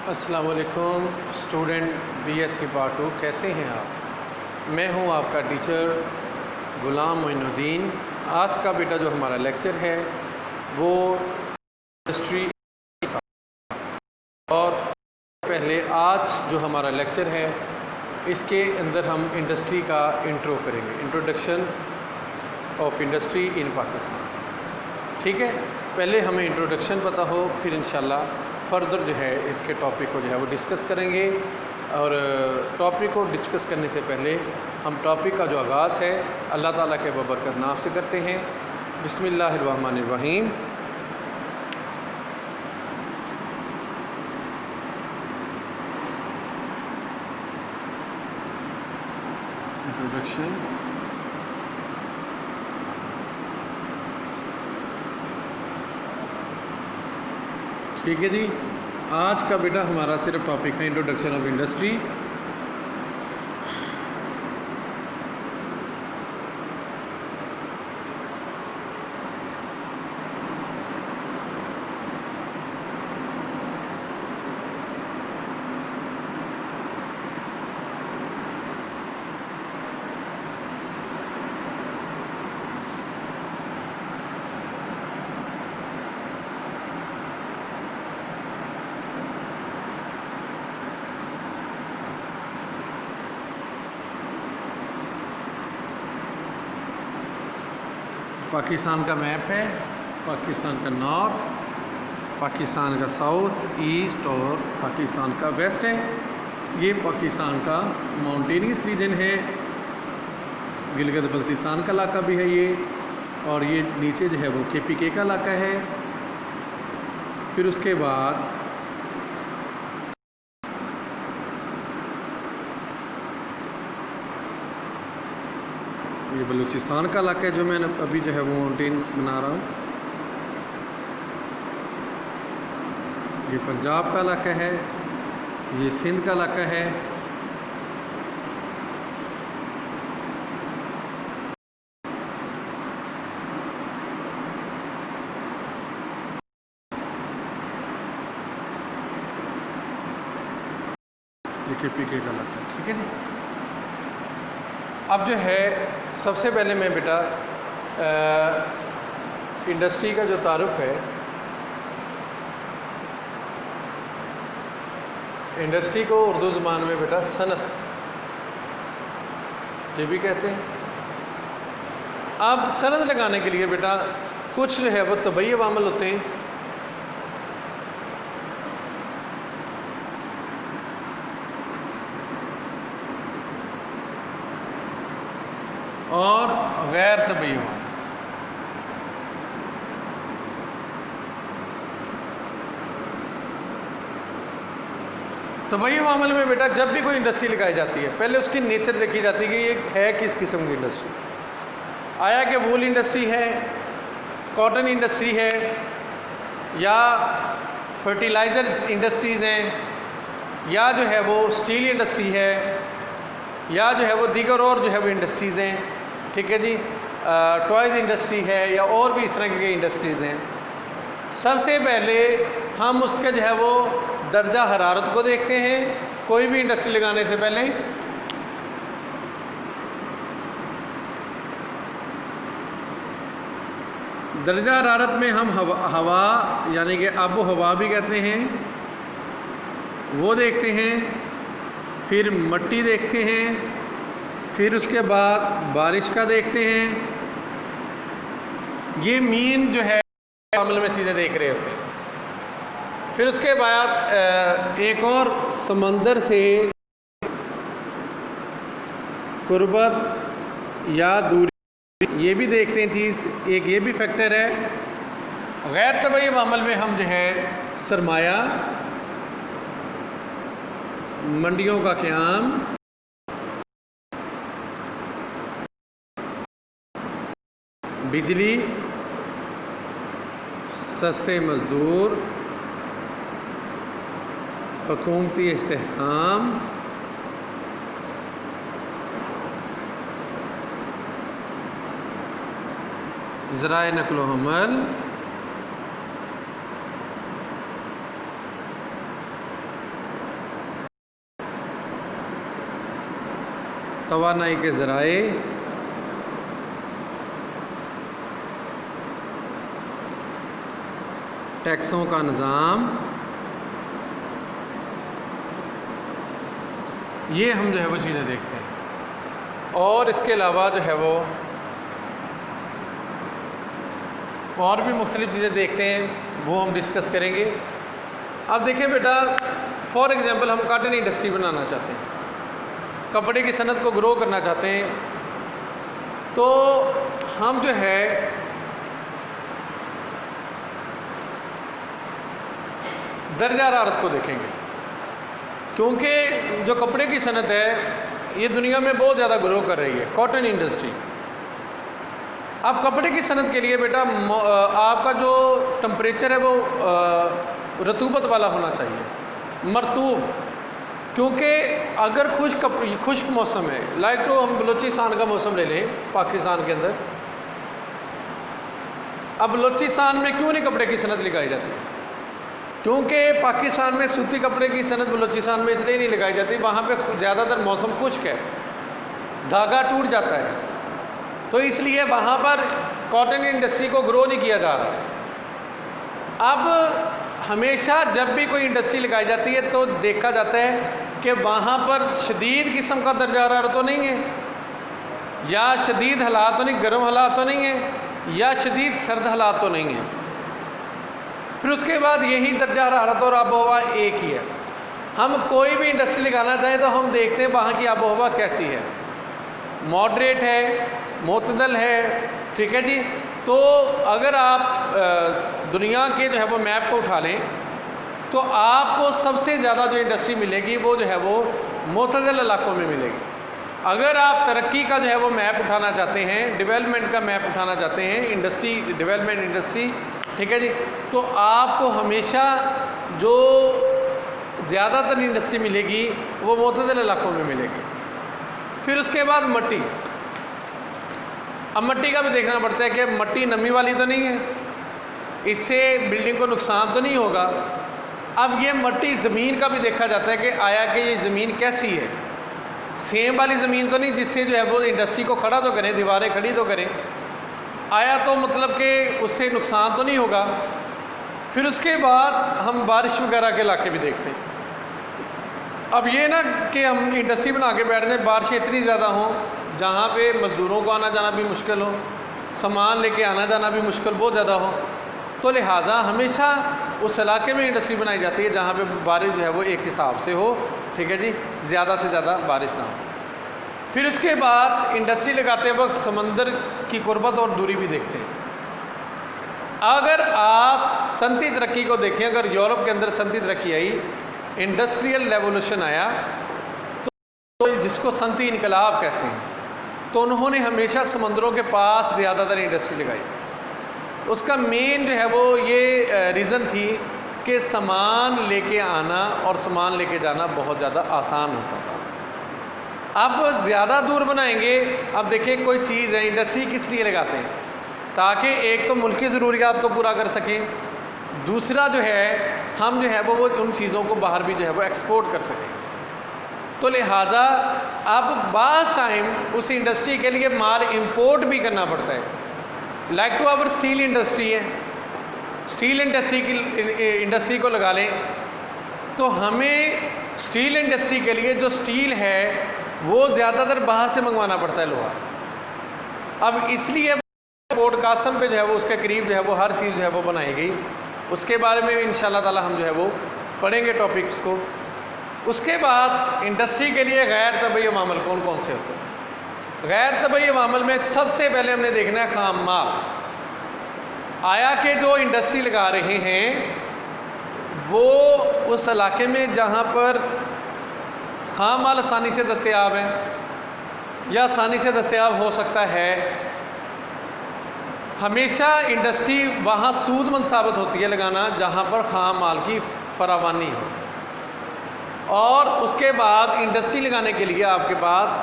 अस्सलाम वालेकुम student BSc part 2। कैसे हैं आप? मैं हूं आपका टीचर गुलाम मोइनुद्दीन। आज का बेटा जो हमारा लेक्चर है वो इंडस्ट्री, और पहले आज जो हमारा लेक्चर है इसके अंदर हम इंडस्ट्री का इंट्रो करेंगे, introduction of industry in Pakistan. ठीक है, पहले हमें इंट्रोडक्शन पता हो, फिर इंशाल्लाह फर्दर जो है इसके टॉपिक को जो है वो डिस्कस करेंगे। और टॉपिक को डिस्कस करने से पहले हम टॉपिक का जो आगाज़ है अल्लाह ताला के बबरकत नाम से करते हैं। बिस्मिल्लाहिर्रहमानिर्रहीम। इंट्रोडक्शन। ठीक है जी, आज का बेटा हमारा सिर्फ टॉपिक है इंट्रोडक्शन ऑफ इंडस्ट्री। पाकिस्तान का मैप है, पाकिस्तान का नॉर्थ, पाकिस्तान का साउथ, ईस्ट और पाकिस्तान का वेस्ट है। ये पाकिस्तान का माउंटेनियस रीजन है, गिलगित बल्तिस्तान का इलाका भी है ये, और ये नीचे जो है वो KPK का इलाका है। फिर उसके बाद ये बलूचिस्तान का इलाका है जो मैं अभी जो है वो माउंटेन्स बना रहा हूँ। ये पंजाब का इलाका है, ये सिंध का इलाका है, ये KPK का इलाका है। ठीक है जी, अब जो है सबसे पहले मैं बेटा इंडस्ट्री का जो तारुफ है, इंडस्ट्री को उर्दू ज़बान में बेटा सनत ये भी कहते हैं। अब सनत लगाने के लिए बेटा कुछ जो है वो तबई अवामल होते हैं, और गैर तबई अवामल। तबई अवामल में बेटा जब भी कोई इंडस्ट्री लगाई जाती है पहले उसकी नेचर देखी जाती है कि ये है किस किस्म की इंडस्ट्री। आया कि वूल इंडस्ट्री है, कॉटन इंडस्ट्री है, या फर्टिलाइजर्स इंडस्ट्रीज़ हैं, या जो है वो स्टील इंडस्ट्री है, या जो है वो दीगर और जो है वो इंडस्ट्रीज़ हैं। ठीक है जी, टॉयज़ इंडस्ट्री है, या और भी इस तरह की इंडस्ट्रीज़ हैं। सबसे पहले हम उसके जो है वो दर्जा हरारत को देखते हैं कोई भी इंडस्ट्री लगाने से पहले। दर्जा हरारत में हम हवा यानी कि आबो हवा भी कहते हैं वो देखते हैं, फिर मिट्टी देखते हैं, फिर उसके बाद बारिश का देखते हैं। ये मीन जो है मामले में चीज़ें देख रहे होते हैं। फिर उसके बाद एक और समंदर से कुर्बत या दूरी ये भी देखते हैं चीज़, एक ये भी फैक्टर है। गैर तबई मामल में हम जो है सरमाया, मंडियों का क़याम, बिजली, सस्ते मज़दूर, हुकूमती इस्तेहकाम, ज़राए नक़्ल व हमल, तवानाई के ज़राए, टैक्सों का निज़ाम, ये हम जो है वो चीज़ें देखते हैं। और इसके अलावा जो है वो और भी मुख्तलिफ़ चीज़ें देखते हैं, वो हम डिस्कस करेंगे। अब देखिए बेटा, फॉर एग्ज़ाम्पल हम कॉटन इंडस्ट्री बनाना चाहते हैं, कपड़े की सनत को ग्रो करना चाहते हैं, तो हम जो है दर्जा हरारत को देखेंगे, क्योंकि जो कपड़े की सनत है ये दुनिया में बहुत ज़्यादा ग्रो कर रही है, कॉटन इंडस्ट्री। अब कपड़े की सनत के लिए बेटा आपका जो टेम्परेचर है वो रतूबत वाला होना चाहिए, मरतूब, क्योंकि अगर खुश्क मौसम है, लाइक तो हम बलूचिस्तान का मौसम ले लें पाकिस्तान के अंदर। अब बलूचिस्तान में क्यों नहीं कपड़े की सनत लगाई जाती? क्योंकि पाकिस्तान में सूती कपड़े की सनत बलूचिस्तान में इसलिए नहीं लगाई जाती, वहाँ पे ज़्यादातर मौसम खुश्क है, धागा टूट जाता है, तो इसलिए वहाँ पर कॉटन इंडस्ट्री को ग्रो नहीं किया जा रहा। अब हमेशा जब भी कोई इंडस्ट्री लगाई जाती है तो देखा जाता है कि वहाँ पर शदीद किस्म का दर्जा हरारत तो नहीं है, या शदीद हालात तो नहीं, गर्म हालात तो नहीं है, या शदीद सर्द हालात तो नहीं है। फिर उसके बाद यही दर्जा हरारत और आबो हवा एक ही है। हम कोई भी इंडस्ट्री लगाना चाहें तो हम देखते हैं वहाँ की आबो हवा कैसी है, मॉडरेट है, मोतदल है, ठीक है जी। तो अगर आप दुनिया के जो है वो मैप को उठा लें तो आपको सबसे ज़्यादा जो इंडस्ट्री मिलेगी वो जो है वो मोतदल इलाकों में मिलेगी। अगर आप तरक्की का जो है वो मैप उठाना चाहते हैं, डेवलपमेंट का मैप उठाना चाहते हैं, इंडस्ट्री डेवलपमेंट इंडस्ट्री, ठीक है जी, तो आपको हमेशा जो ज़्यादातर इंडस्ट्री मिलेगी वो मोतदल इलाकों में मिलेगी। फिर उसके बाद मट्टी। अब मट्टी का भी देखना पड़ता है कि मट्टी नमी वाली तो नहीं है, इससे बिल्डिंग को नुकसान तो नहीं होगा। अब ये मट्टी ज़मीन का भी देखा जाता है कि आया कि ये ज़मीन कैसी है, सेम वाली ज़मीन तो नहीं जिससे जो है वो इंडस्ट्री को खड़ा तो करें, दीवारें खड़ी तो करें, आया तो मतलब कि उससे नुकसान तो नहीं होगा। फिर उसके बाद हम बारिश वगैरह के इलाके भी देखते हैं। अब ये ना कि हम इंडस्ट्री बना के बैठ जाएं, बारिशें इतनी ज़्यादा हों जहाँ पे मज़दूरों को आना जाना भी मुश्किल हो, सामान लेके आना जाना भी मुश्किल बहुत ज़्यादा हो, तो लिहाजा हमेशा उस इलाके में इंडस्ट्री बनाई जाती है जहाँ पे बारिश जो है वो एक हिसाब से हो, ठीक है जी, ज़्यादा से ज़्यादा बारिश ना हो। फिर उसके बाद इंडस्ट्री लगाते वक्त समंदर की कुर्बत और दूरी भी देखते हैं। अगर आप सनती तरक्की को देखें, अगर यूरोप के अंदर सनती तरक्की आई, इंडस्ट्रियल रेवोल्यूशन आया, तो जिसको सनती इनकलाब कहते हैं, तो उन्होंने हमेशा समंदरों के पास ज़्यादातर इंडस्ट्री लगाई। उसका मेन जो है वो ये रीज़न थी कि सामान लेके आना और सामान लेके जाना बहुत ज़्यादा आसान होता था। अब ज़्यादा दूर बनाएंगे। अब देखिए कोई चीज़ है, इंडस्ट्री किस लिए लगाते हैं? ताकि एक तो मुल्की ज़रूरियात को पूरा कर सकें, दूसरा जो है हम जो है वो उन चीज़ों को बाहर भी जो है वो एक्सपोर्ट कर सकें। तो लिहाजा अब बाज़ टाइम उस इंडस्ट्री के लिए माल इंपोर्ट भी करना पड़ता है। Like to our steel industry है, स्टील इंडस्ट्री को लगा लें तो हमें स्टील इंडस्ट्री के लिए जो स्टील है वो ज़्यादातर बाहर से मंगवाना पड़ता है, लोहा। अब इसलिए पोर्ट कासम पे जो है वो उसके करीब जो है वो हर चीज़ जो है वो बनाई गई। उसके बारे में इंशाल्लाह ताला हम जो है वो पढ़ेंगे टॉपिक्स को। उसके बाद इंडस्ट्री के लिए गैर तबई अवामल कौन कौन से होते हैं? गैर तबई अवामल में सबसे पहले हमने देखना है खाम माल। आया कि जो इंडस्ट्री लगा रहे हैं वो उस इलाके में जहाँ पर खाम माल आसानी से दस्तयाब है या आसानी से दस्तयाब हो सकता है, हमेशा इंडस्ट्री वहाँ सूदमंद साबित होती है लगाना जहाँ पर खाम माल की फरावानी हो। और उसके बाद इंडस्ट्री लगाने के लिए आपके पास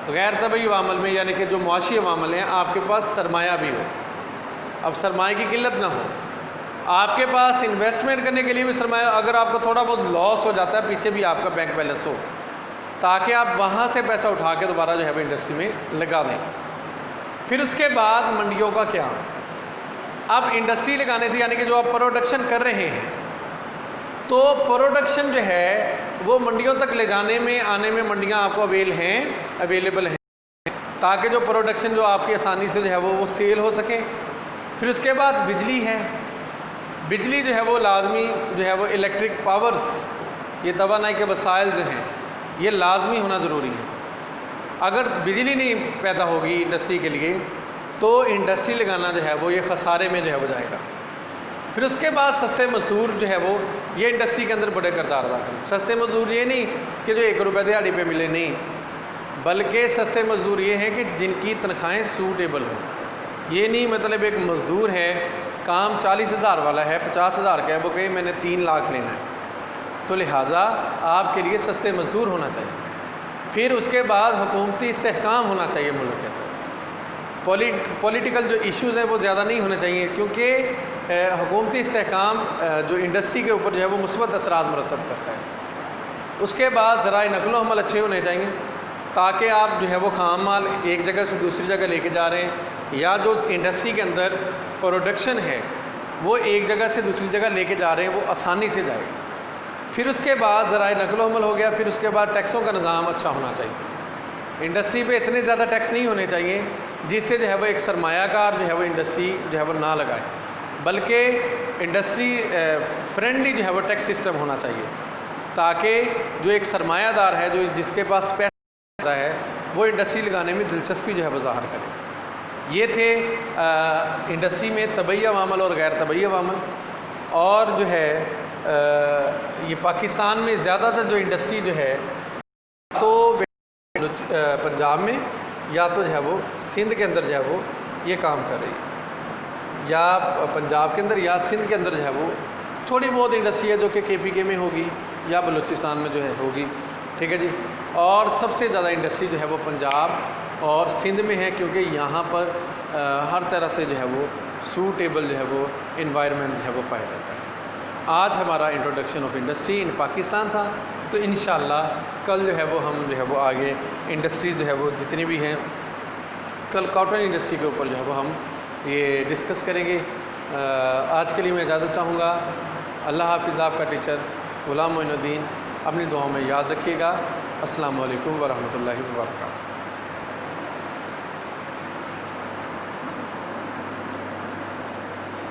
गैर तबई अवामल में यानी कि जो मुआशी अवामल हैं, आपके पास सरमाया भी हो। अब सरमाए की किल्लत ना हो, आपके पास इन्वेस्टमेंट करने के लिए भी सरमाया, अगर आपको थोड़ा बहुत लॉस हो जाता है पीछे भी आपका बैंक बैलेंस हो, ताकि आप वहाँ से पैसा उठा के दोबारा जो है वो इंडस्ट्री में लगा दें। फिर उसके बाद मंडियों का क्या, अब इंडस्ट्री लगाने से यानी कि जो आप प्रोडक्शन कर रहे हैं, तो प्रोडक्शन जो है वो मंडियों तक ले जाने में आने में मंडियाँ आपको अवेलेबल हैं, ताकि जो प्रोडक्शन जो आपकी आसानी से जो है वो सेल हो सके। फिर उसके बाद बिजली है, बिजली जो है वो लाजमी जो है वो इलेक्ट्रिक पावर्स, ये तवानाई के वसाइल जो हैं ये लाजमी होना ज़रूरी है। अगर बिजली नहीं पैदा होगी इंडस्ट्री के लिए तो इंडस्ट्री लगाना जो है वो ये खसारे में जो है वो जाएगा। फिर उसके बाद सस्ते मजदूर जो है वो ये इंडस्ट्री के अंदर बड़े किरदार अदा करें। सस्ते मजदूर ये नहीं कि जो 1 रुपये दिहाड़ी पे मिले, नहीं, बल्कि सस्ते मजदूर ये हैं कि जिनकी तनख्वाहें सूटेबल हों। ये नहीं मतलब एक मज़दूर है, काम 40,000 वाला है, 50,000 का है, वो कहे मैंने 3 लाख लेना है, तो लिहाजा आपके लिए सस्ते मज़दूर होना चाहिए। फिर उसके बाद हुकूमती इस्तेहकाम होना चाहिए मुल्क के अंदर। पॉलिटिकल जो इश्यूज़ हैं वो ज़्यादा नहीं होने चाहिए, क्योंकि हुकूमती इस्तेहकाम जो इंडस्ट्री के ऊपर जो है वो मुस्बत असरात मरतब करता है। उसके बाद ज़राए नक़लो हमल अच्छे होने चाहिए, ताकि आप जो है वो खाम माल एक जगह से दूसरी जगह लेके जा रहे हैं, या जो इंडस्ट्री के अंदर प्रोडक्शन है वो एक जगह से दूसरी जगह लेके जा रहे हैं, वो आसानी से जाए। फिर उसके बाद ज़राए नक़लो हमल हो गया। फिर उसके बाद टैक्सों का निज़ाम अच्छा होना चाहिए। इंडस्ट्री पे इतने ज़्यादा टैक्स नहीं होने चाहिए जिससे जो है वो एक सरमायाकार जो है वो इंडस्ट्री जो है वो ना लगाए, बल्कि इंडस्ट्री फ्रेंडली जो है वो टैक्स सिस्टम होना चाहिए, ताकि जो एक सरमायादार है, जो जिसके पास पैसा है, वो इंडस्ट्री लगाने में दिलचस्पी जो है वो ज़ाहिर करे। ये थे इंडस्ट्री में तबई अवामल और गैर तबई अवामल। और जो है ये पाकिस्तान में ज़्यादातर जो इंडस्ट्री जो है तो पंजाब में या तो जो है वो सिंध के अंदर जो है वो ये काम कर रही है, या पंजाब के अंदर या सिंध के अंदर जो है वो थोड़ी बहुत इंडस्ट्री है जो कि KPK में होगी या बलूचिस्तान में जो है होगी। ठीक है जी। और सबसे ज़्यादा इंडस्ट्री जो है वो पंजाब और सिंध में है, क्योंकि यहाँ पर हर तरह से जो है वो सूटेबल जो है वो इन्वायरमेंट जो है वो पाया जाता है। आज हमारा introduction of industry in Pakistan था, तो इंशाअल्लाह कल जो है वो हम जो है वो आगे इंडस्ट्रीज़ जो है वो जितनी भी हैं, कल कॉटन इंडस्ट्री के ऊपर जो है वो हम ये डिस्कस करेंगे। आज के लिए मैं इजाज़त चाहूँगा। अल्लाह हाफिज़। आपका टीचर ग़ुलाम मोइनुद्दीन। अपनी दुआओं में याद रखिएगा। अस्सलामु अलैकुम व रहमतुल्लाहि व बरकातहू।